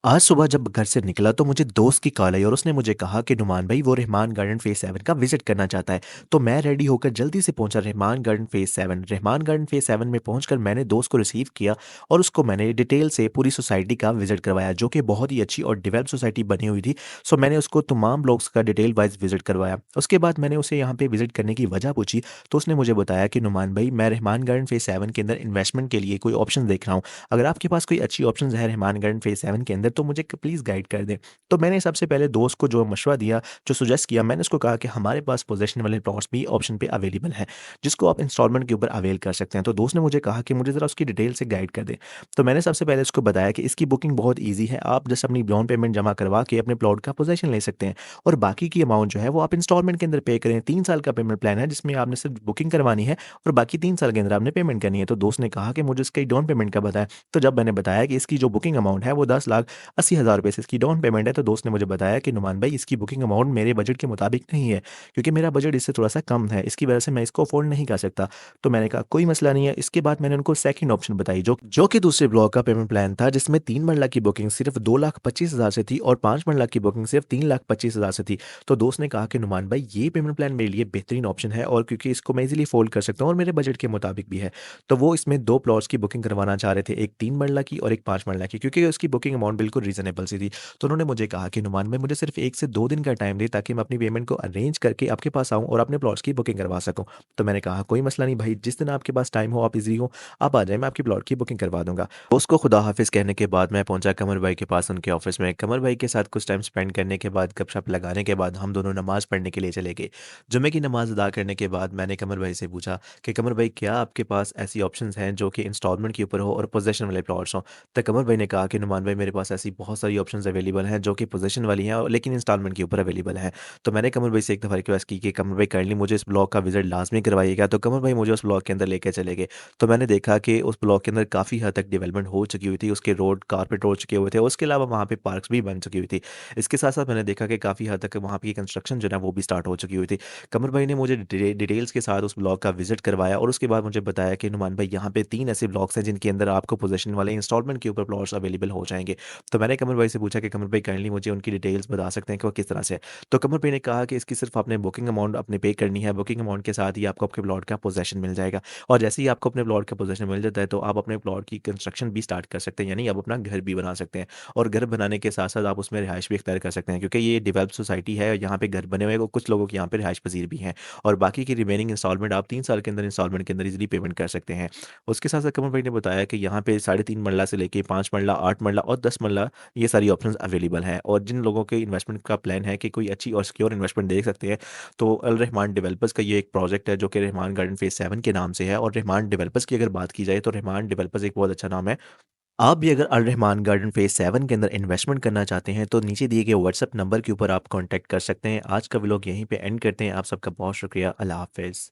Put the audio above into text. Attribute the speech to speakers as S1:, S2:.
S1: आज सुबह जब घर से निकला तो मुझे दोस्त की कॉल आई और उसने मुझे कहा कि नुमान भाई वो रहमान गार्डन फेज 7 का विजिट करना चाहता है। तो मैं रेडी होकर जल्दी से पहुंचा Rahman garden phase 7। Rahman garden phase 7 में पहुंचकर मैंने दोस्त को रिसीव किया और उसको मैंने डिटेल से पूरी सोसाइटी का विजिट करवाया, जो कि बहुत ही अच्छी और डेवलप सोसाइटी बनी हुई थी। सो मैंने उसको तमाम ब्लॉक्स का डिटेल वाइज विजिट करवाया। उसके बाद मैंने उसे यहाँ पे विजिट करने की वजह पूछी, तो उसने मुझे बताया कि नुमान भाई मैं रहमान गार्डन फेज 7 के अंदर इन्वेस्टमेंट के लिए कोई ऑप्शन देख रहा हूँ। अगर आपके पास कोई अच्छी ऑप्शंस है रहमान गार्डन फेज 7 के अंदर तो मुझे प्लीज़ गाइड कर दें। तो मैंने सबसे पहले दोस्त को जो मशवरा दिया, जो सजेस्ट किया, मैंने उसको कहा कि हमारे पास पोजेसन वाले प्लॉट्स भी ऑप्शन पे अवेलेबल हैं, जिसको आप इंस्टॉलमेंट के ऊपर अवेल कर सकते हैं। तो दोस्त ने मुझे कहा कि मुझे ज़रा उसकी डिटेल से गाइड कर दें। तो मैंने सबसे पहले उसको बताया कि इसकी बुकिंग बहुत ईज़ी है, आप जस्ट अपनी डाउन पेमेंट जमा करवा के अपने प्लॉट का पोजेसन ले सकते हैं और बाकी की अमाउंट जो है वो आप इंस्टॉलमेंट के अंदर पे करें। 3 साल का पेमेंट प्लान है जिसमें आपने सिर्फ बुकिंग करवानी है और बाकी 3 साल के अंदर आपने पेमेंट करनी है। तो दोस्त ने कहा कि मुझे इसकी डाउन पेमेंट का बताएँ। तो जब मैंने बताया कि इसकी जो बुकिंग अमाउंट है वो 10,80,000 रुपए से इसकी डाउन पेमेंट है, तो दोस्त ने मुझे बताया कि नुमान भाई इसकी बुकिंग अमाउंट मेरे बजट के मुताबिक नहीं है, क्योंकि मेरा बजट इससे थोड़ा-सा कम है, इसकी वजह से मैं इसको अफ़ोर्ड नहीं कर सकता। तो मैंने कहा कोई मसला नहीं है। इसके बाद मैंने उनको सेकंड ऑप्शन बताई जो कि दूसरे ब्लॉक का पेमेंट प्लान था, जिसमें 3 मरला की बुकिंग सिर्फ 2,25,000 से थी और 5 मरला की बुकिंग सिर्फ 3,25,000 से थी। तो दोस्त ने कहा कि नुमान भाई ये पेमेंट प्लान मेरे लिए बेहतरीन ऑप्शन है और क्योंकि इसको मैं ईज़िली अफ़ोर्ड कर सकता हूँ और मेरे बजट के मुताबिक भी है। तो वो इसमें 2 प्लॉट्स की बुकिंग करवाना चाह रहे थे, एक 3 मरला की और एक 5 मरला की, क्योंकि उसकी बुकिंग अमाउंट बिल्कुल रीज़नेबल सी थी। तो उन्होंने मुझे कहा कि नुमान भाई मुझे सिर्फ 1 से 2 दिन का टाइम दें ताकि मैं अपनी पेमेंट को अरेंज करके आपके पास आऊँ और अपने प्लॉट्स की बुकिंग करवा सकूँ। तो मैंने कहा कोई मसला नहीं भाई, जिस दिन आपके पास टाइम हो, आप इज़ी हो, आप आ जाएँ, मैं आपकी प्लॉट की बुकिंग करवा दूँगा। उसको खुदा हाफ़िज़ कहने के बाद मैं पहुँचा कमर भाई के पास उनके ऑफ़िस में। कमर भाई के साथ कुछ टाइम स्पेंड करने के बाद, गपशप लगाने के बाद हम दोनों नमाज़ पढ़ने के लिए चले गए। जुम्मे की नमाज़ अदा करने के बाद मैंने कमर भाई से पूछा कि कमर भाई क्या आपके पास ऐसी ऑप्शंस हैं जो कि इंस्टॉलमेंट के ऊपर हो और पोज़ेशन वाले प्लॉट्स हों? तो कमर भाई ने कहा कि नुमान भाई मेरे पास ऐसी बहुत सारी ऑप्शंस अवेलेबल हैं जो कि पोज़ीशन वाली हैं और लेकिन इंस्टॉलमेंट के ऊपर अवेलेबल हैं। तो मैंने कमर भाई से एक दफ़ा रिक्वेस्ट की कि कमर भाई काइंडली मुझे इस ब्लॉक का विज़िट लाज़मी करवाइएगा। तो कमर भाई मुझे उस ब्लॉक के अंदर लेके चले गए। तो मैंने देखा कि उस ब्लॉक के अंदर काफ़ी हद तक डेवलपमेंट हो चुकी हुई थी। उसके रोड कारपेट हो चुके हुए थे। उसके अलावा वहाँ पे पार्क्स भी बन चुकी हुई थी। इसके साथ-साथ मैंने देखा कि काफ़ी हद तक वहाँ की कंस्ट्रक्शन जो है वो भी स्टार्ट हो चुकी हुई थी। कमर भाई ने मुझे डिटेल्स के साथ उस ब्लॉक का विज़िट करवाया और उसके बाद मुझे बताया कि नुमान भाई यहाँ पे 3 ऐसे ब्लॉक्स हैं जिनके अंदर आपको पोज़ीशन वाले इंस्टॉलमेंट के ऊपर प्लॉट्स अवेलेबल हो जाएँगे। तो मैंने कमर भाई से पूछा कि कमर भाई काइंडली मुझे उनकी डिटेल्स बता सकते हैं कि वो किस तरह से है? तो कमर भाई ने कहा कि इसकी सिर्फ़ आपने बुकिंग अमाउंट अपने पे करनी है, बुकिंग अमाउंट के साथ ही आपको आपके प्लॉट का पोज़ेशन मिल जाएगा और जैसे ही आपको अपने प्लॉट का पोज़ेशन मिल जाता है, तो आप अपने प्लॉट की कंस्ट्रक्शन भी स्टार्ट कर सकते हैं, यानी आप अपना घर भी बना सकते हैं और घर बनाने के साथ-साथ आप उसमें रिहाइश भी इख्तियार कर सकते हैं, क्योंकि ये डेवलप्ड सोसाइटी है, यहाँ पे घर बने हुए हैं, कुछ लोगों के यहाँ पे रिहाइश पज़ीर भी हैं और बाकी की रिमेनिंग इंस्टॉलमेंट आप 3 साल के अंदर इंस्टॉलमेंट के अंदर ईज़िली पेमेंट कर सकते हैं। उसके साथ-साथ कमर भाई ने बताया कि यहाँ पे 3.5 मरला से लेके 5 मरला, 8 मरला और 10 मरला ये सारी ऑप्शंस अवेलेबल हैं और जिन लोगों के इन्वेस्टमेंट का प्लान है कि कोई अच्छी और सिक्योर इन्वेस्टमेंट देख सकते हैं, तो अल रहमान डेवलपर्स का ये एक प्रोजेक्ट है जो कि रहमान गार्डन फेज़ 7 के नाम से है और रहमान डेवलपर्स की अगर बात की जाए तो रहमान डेवलपर्स एक बहुत अच्छा नाम है। आप भी अगर अल रहमान गार्डन फेज़ 7 के अंदर इन्वेस्टमेंट करना चाहते हैं, तो नीचे दिए गए व्हाट्सएप नंबर के ऊपर आप कॉन्टैक्ट कर सकते हैं। आज का व्लॉग यहीं पे एंड करते हैं। आप सबका बहुत शुक्रिया। अल्लाह हाफ़िज़।